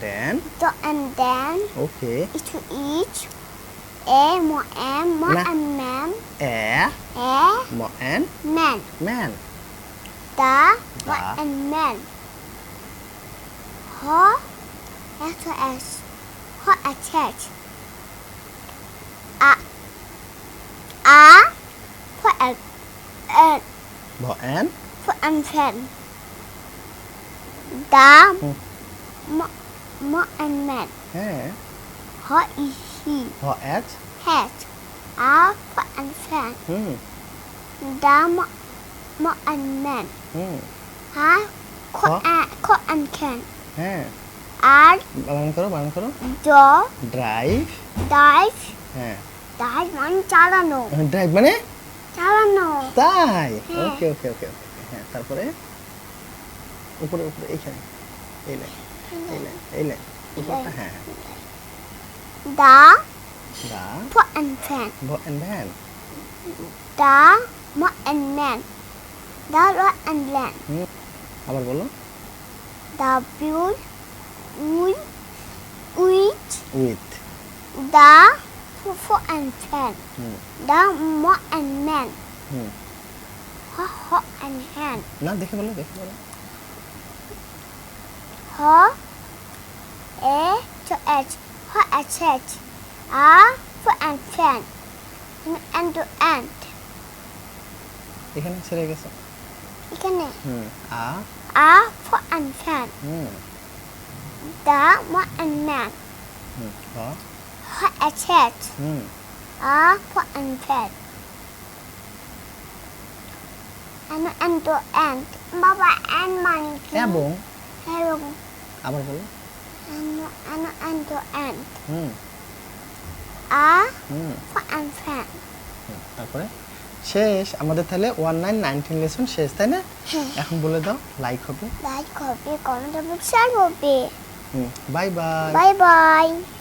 then okay is to eat. A more Na. and man. a more and Man. man The The. more and man. S for attach. A for more and for unfan. The more and man. How is he? for at Hat. A for unfan. hmm The more and man. hmm For uncan. হ্যাঁ আর বানান করো drive dive হ্যাঁ dive মানে চালানো drive মানে চালানো তাই হ্যাঁ। ওকে ওকে ওকে ওকে হ্যাঁ তারপরে উপরে এইখানে এই লাইন উপরটা হ্যাঁ the the for and fan. ব and van The more and man. The lot and land. আবার বলো The build with with the for and fan. Hmm The more and man. Hmm Ho and hand. না দেখে বলো Ho A to H. Ho attach. A for and fan. And to end. এখানে ছেড়ে গেছে এখানে হুম A for and fan. Hmm The more and man. Hmm Ho attach. Hmm A for and fan. And to end. Baba and man. এবং Hello. আবার বলো And to end. Hmm A hmm for and fan. তারপরে শেষ আমাদের তাহলে 1919 lesson শেষ তাই না এখন বলে দাও লাইক হবে Like, copy, comment, and share. Bye bye Bye bye.